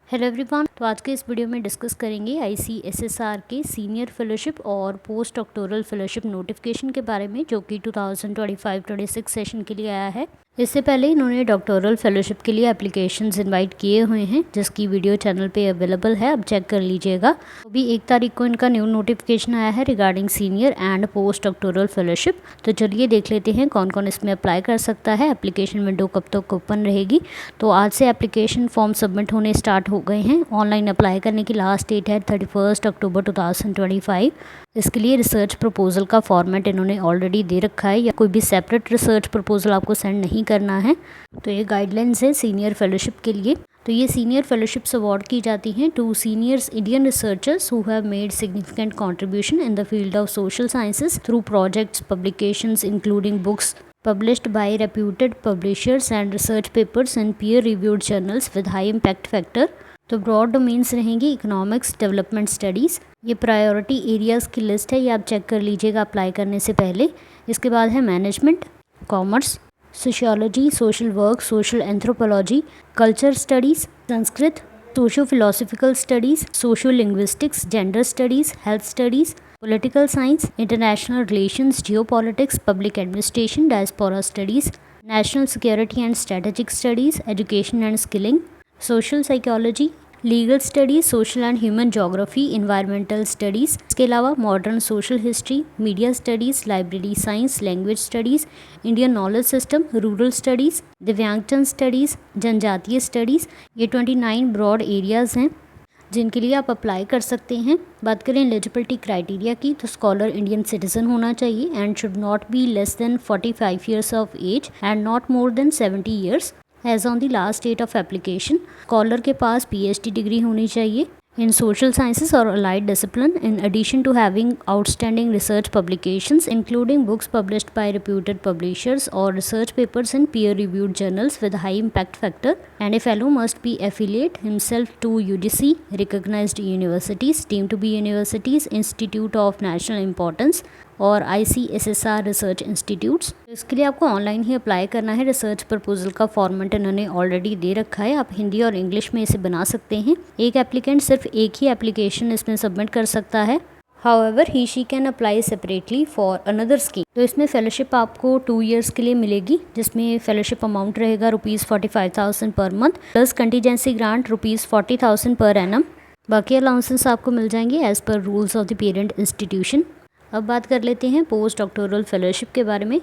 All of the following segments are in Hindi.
Hello everyone. तो आज के इस वीडियो में डिस्कस करेंगे ICSSR के सीनियर फेलोशिप और पोस्ट डॉक्टोरल फेलोशिप नोटिफिकेशन के बारे में, जो कि 2025-26 सेशन के लिए आया है। इससे पहले इन्होंने डॉक्टोरल फेलोशिप के लिए एप्लीकेशंस इनवाइट किए हुए हैं, जिसकी वीडियो चैनल पे अवेलेबल है, अब चेक कर लीजिएगा। अभी 1 तारीख को इनका न्यू नोटिफिकेशन आया है regarding senior and post doctoral fellowship. तो चलिए देख लेते हैं कौन कौन इसमें अप्लाई कर सकता है। एप्लीकेशन विंडो कब तक ओपन रहेगी। तो आज से एप्लीकेशन फॉर्म सबमिट होने स्टार्ट हो गए हैं। ऑनलाइन अप्लाई करने की लास्ट डेट है 31 अक्टूबर 2025। इसके लिए रिसर्च प्रपोजल का फॉर्मेट इन्होंने ऑलरेडी दे रखा है, या कोई भी सेपरेट रिसर्च प्रपोजल आपको सेंड नहीं करना है। तो ये गाइडलाइंस है सीनियर फेलोशिप के लिए। तो ये सीनियर फेलोशिप्स अवार्ड की जाती हैं to seniors Indian researchers who have made significant contribution in the field of social sciences through projects, publications including books published by reputed publishers and research papers in peer-reviewed journals with high impact factor। तो ब्रॉड डोमेन्स रहेंगी इकोनॉमिक्स, डेवलपमेंट स्टडीज़। ये प्रायोरिटी एरियाज़ की लिस्ट है, ये आप चेक कर लीजिएगा अप्लाई करने से पहले। इसके बाद है management, commerce, sociology, social work, social anthropology, culture studies, Sanskrit, socio philosophical studies, socio linguistics, gender studies, health studies, political science, international relations, geopolitics, public administration, diaspora studies, national security and strategic studies, education and skilling, social psychology, legal studies, social and human geography, environmental studies. इसके अलावा modern social history, media studies, library science, language studies, Indian knowledge system, rural studies, दिव्यांगजन स्टडीज़, जनजातीय स्टडीज़। ये 29 ब्रॉड एरियाज़ हैं जिनके लिए आप अप्लाई कर सकते हैं। बात करें एलिजिबिलिटी क्राइटेरिया की, तो स्कॉलर इंडियन सिटीजन होना चाहिए and should not be less than 45 years of age and not more than 70 years age on the last date of application. Scholar के पास PhD डिग्री होनी चाहिए in social sciences or allied discipline, in addition to having outstanding research publications including books published by reputed publishers or research papers in peer-reviewed journals with high impact factor, and a fellow must be affiliate himself to UGC recognized universities, deemed to be universities, institute of national importance और ICSSR रिसर्च इंस्टीट्यूट्स। इसके लिए आपको ऑनलाइन ही अप्लाई करना है। रिसर्च प्रपोजल का फॉर्मेट इन्होंने ऑलरेडी दे रखा है, आप हिंदी और इंग्लिश में इसे बना सकते हैं। एक एप्लीकेंट सिर्फ एक ही एप्लीकेशन इसमें सबमिट कर सकता है। However, he she can apply separately for another scheme। तो इसमें फेलोशिप आपको 2 ईयर्स के लिए मिलेगी, जिसमें फेलोशिप अमाउंट रहेगा ₹45,000 per month plus contingency grant ₹40,000 per annum. बाकी अलाउंसेस आपको मिल जाएंगे as per rules of the parent institution. अब बात कर लेते हैं पोस्ट डॉक्टोरल फेलोशिप के बारे में।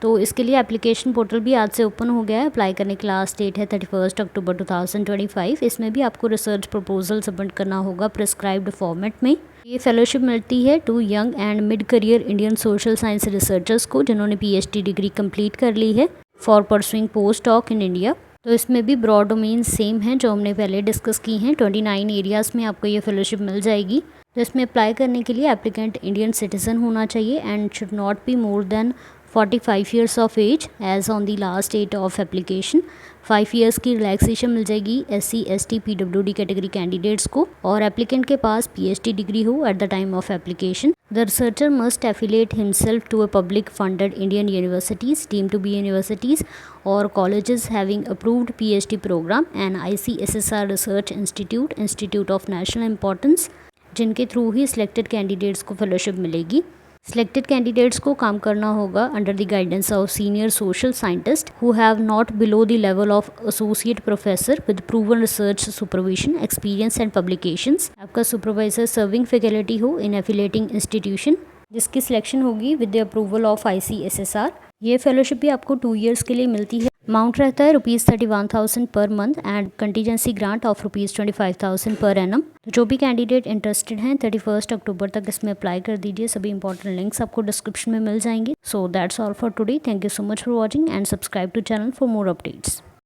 तो इसके लिए एप्लीकेशन पोर्टल भी आज से ओपन हो गया है। अप्लाई करने की लास्ट डेट है 31 अक्टूबर 2025। इसमें भी आपको रिसर्च प्रपोजल सबमिट करना होगा प्रिस्क्राइब्ड फॉर्मेट में। ये फेलोशिप मिलती है to young and mid career Indian social science researchers को जिन्होंने PhD डिग्री कंप्लीट कर ली है for pursuing post doc in India. तो इसमें भी ब्रॉड डोमेन सेम है जो हमने पहले डिस्कस की हैं। 29 एरियाज़ में आपको ये फेलोशिप मिल जाएगी। तो इसमें अप्लाई करने के लिए एप्लीकेंट इंडियन सिटीजन होना चाहिए and should not be more than 45 years of age age on the last date of application. 5 years की रिलैक्सेशन मिल जाएगी SC ST PWD category candidates को, और एप्लीकेंट के पास PhD डिग्री हो at the time of application. The researcher must affiliate himself to a public funded Indian universities, deemed to be universities और colleges having approved PhD programme and ICSSR research institute, institute of national importance, जिनके थ्रू ही सिलेक्टेड कैंडिडेट्स को फेलोशिप मिलेगी। सिलेक्टेड कैंडिडेट्स को काम करना होगा under the guidance of senior social scientist who have not below the level of associate professor with proven research supervision, experience and publications. आपका सुपरवाइजर सर्विंग फैकल्टी हो इन एफिलेटिंग इंस्टीट्यूशन, जिसकी सिलेक्शन होगी with the approval of ICSSR। ये फेलोशिप भी आपको 2 ईयर्स के लिए मिलती है। अमाउंट रहता है ₹31,000 per month and contingency grant of ₹25,000 per annum. तो जो भी कैंडिडेट इंटरेस्टेड हैं 31 अक्टूबर तक इसमें अप्लाई कर दीजिए। सभी इंपॉर्टेंट लिंक्स आपको डिस्क्रिप्शन में मिल जाएंगे। So that's all for today. Thank you so much for watching and subscribe to channel for more updates.